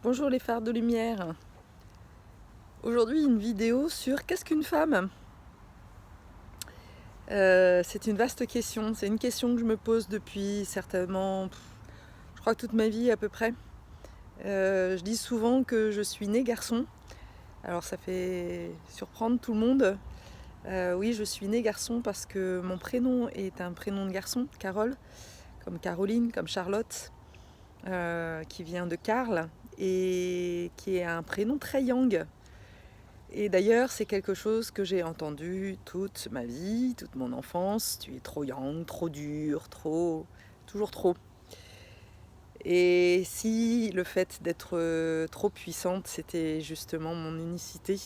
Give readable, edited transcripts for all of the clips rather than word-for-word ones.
Bonjour les phares de lumière. Aujourd'hui une vidéo sur qu'est-ce qu'une femme. C'est une vaste question, c'est une question que je me pose depuis certainement, je crois toute ma vie à peu près. Je dis souvent que je suis née garçon, alors ça fait surprendre tout le monde. Oui, je suis née garçon parce que mon prénom est un prénom de garçon, Carole, comme Caroline, comme Charlotte, qui vient de Karl et qui est un prénom très yang. Et d'ailleurs, c'est quelque chose que j'ai entendu toute ma vie, toute mon enfance. Tu es trop yang, trop dur, trop... toujours trop. Et si le fait d'être trop puissante, c'était justement mon unicité,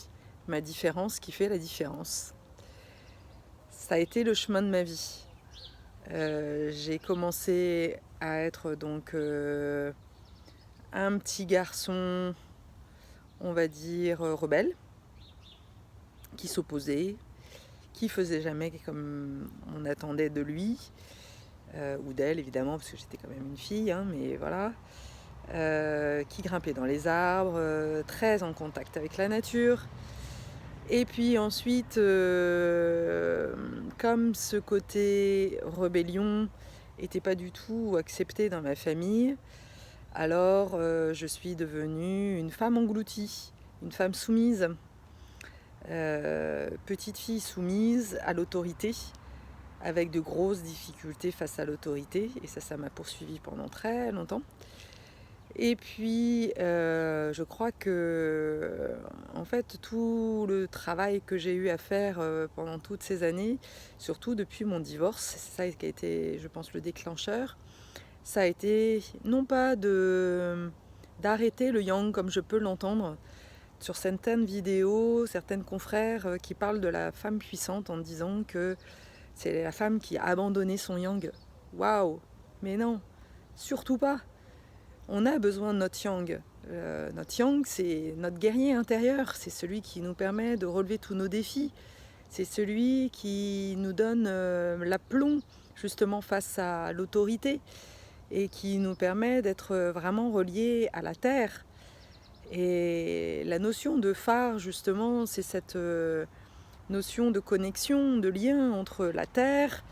ma différence qui fait la différence. Ça a été le chemin de ma vie. J'ai commencé à être donc un petit garçon, on va dire, rebelle, qui s'opposait, qui faisait jamais comme on attendait de lui, ou d'elle évidemment, parce que j'étais quand même une fille, hein, mais voilà, qui grimpait dans les arbres, très en contact avec la nature. Et puis ensuite, comme ce côté rébellion n'était pas du tout accepté dans ma famille, alors je suis devenue une femme engloutie, une femme soumise. Petite fille soumise à l'autorité, avec de grosses difficultés face à l'autorité, et ça m'a poursuivie pendant très longtemps. Et puis, je crois que, en fait, tout le travail que j'ai eu à faire pendant toutes ces années, surtout depuis mon divorce, c'est ça qui a été, je pense, le déclencheur, ça a été non pas d'arrêter le yang comme je peux l'entendre, sur certaines vidéos, certaines confrères qui parlent de la femme puissante en disant que c'est la femme qui a abandonné son yang. Waouh! Mais non, surtout pas. On a besoin de notre yang. Notre yang, c'est notre guerrier intérieur. C'est celui qui nous permet de relever tous nos défis. C'est celui qui nous donne l'aplomb justement face à l'autorité et qui nous permet d'être vraiment reliés à la terre. Et la notion de phare, justement, c'est cette notion de connexion, de lien entre la terre,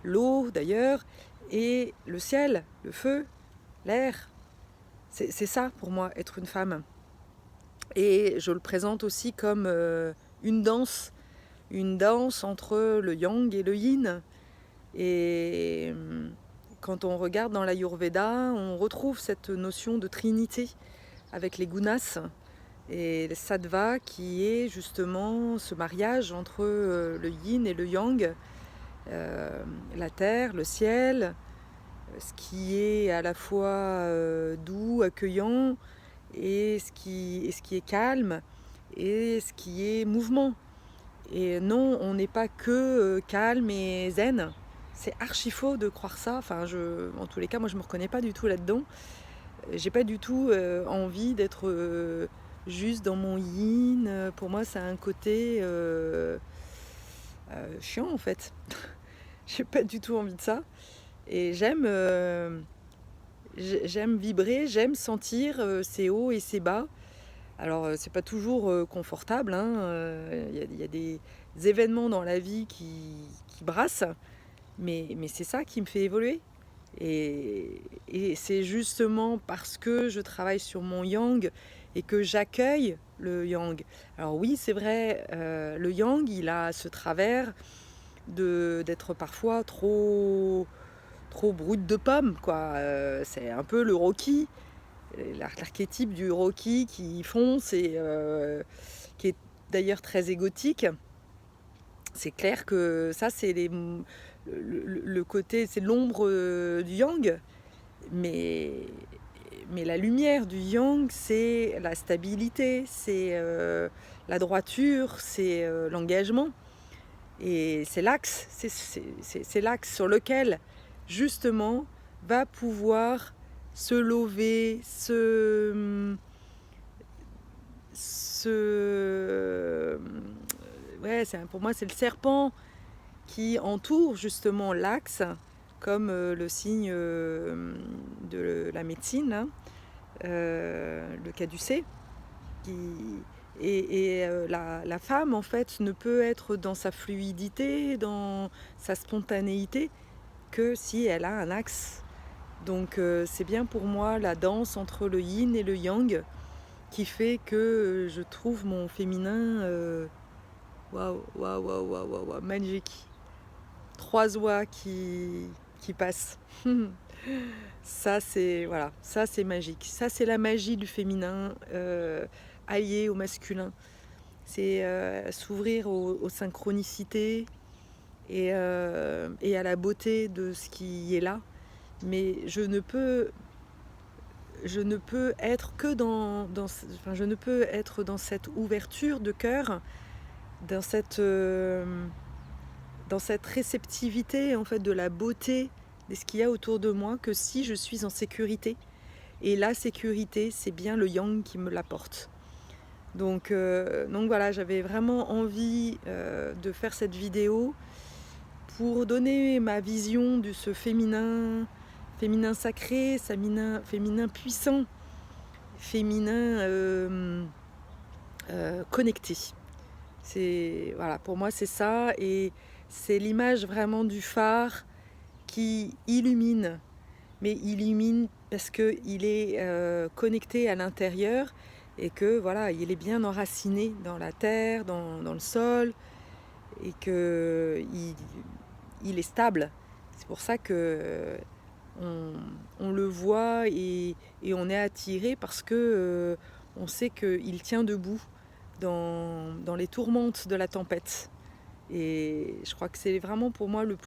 l'eau d'ailleurs, et le ciel, le feu, l'air. C'est ça pour moi, être une femme. Et je le présente aussi comme une danse entre le yang et le yin. Et quand on regarde dans l'Ayurveda, on retrouve cette notion de trinité avec les gunas et le sattva qui est justement ce mariage entre le yin et le yang, la terre, le ciel, ce qui est à la fois doux, accueillant et ce qui est calme et ce qui est mouvement. Et non, on n'est pas que calme et zen. C'est archi faux de croire ça. Enfin, en tous les cas, moi je me reconnais pas du tout là-dedans. J'ai pas du tout envie d'être juste dans mon yin. Pour moi, ça a un côté chiant en fait. J'ai pas du tout envie de ça. Et j'aime vibrer, j'aime sentir ces hauts et ces bas. Alors, c'est pas toujours confortable, hein. Y a des événements dans la vie qui brassent, mais c'est ça qui me fait évoluer. Et c'est justement parce que je travaille sur mon yang et que j'accueille le yang. Alors oui, c'est vrai, le yang, il a ce travers d'être parfois trop brute de pomme, quoi. C'est un peu le Rocky, l'archétype du Rocky qui fonce et qui est d'ailleurs très égotique. C'est clair que ça, c'est le côté, c'est l'ombre du yang, mais la lumière du yang, c'est la stabilité, c'est la droiture, c'est l'engagement. Et c'est l'axe, c'est l'axe sur lequel, justement, va pouvoir se lever, ouais, pour moi, c'est le serpent qui entoure justement l'axe, comme le signe de la médecine, hein, le caducée. La femme, en fait, ne peut être dans sa fluidité, dans sa spontanéité, que si elle a un axe. Donc c'est bien pour moi la danse entre le yin et le yang qui fait que je trouve mon féminin waouh, waouh, waouh, waouh, waouh, waouh, magique. Trois oies qui passent. Ça c'est voilà, ça c'est magique. Ça c'est la magie du féminin allié au masculin. C'est s'ouvrir aux synchronicités et à la beauté de ce qui est là. Mais je ne peux être que enfin, je ne peux être dans cette ouverture de cœur, dans cette réceptivité en fait de la beauté de ce qu'il y a autour de moi, que si je suis en sécurité. Et la sécurité, c'est bien le yang qui me l'apporte. Donc voilà, j'avais vraiment envie de faire cette vidéo pour donner ma vision de ce féminin sacré, féminin puissant, féminin connecté. Voilà, pour moi c'est ça, et c'est l'image vraiment du phare qui illumine, mais illumine parce qu'il est connecté à l'intérieur et que voilà, il est bien enraciné dans la terre, dans le sol, et que il est stable. C'est pour ça que on le voit et on est attiré parce que on sait qu'il tient debout dans les tourmentes de la tempête. Et je crois que c'est vraiment pour moi le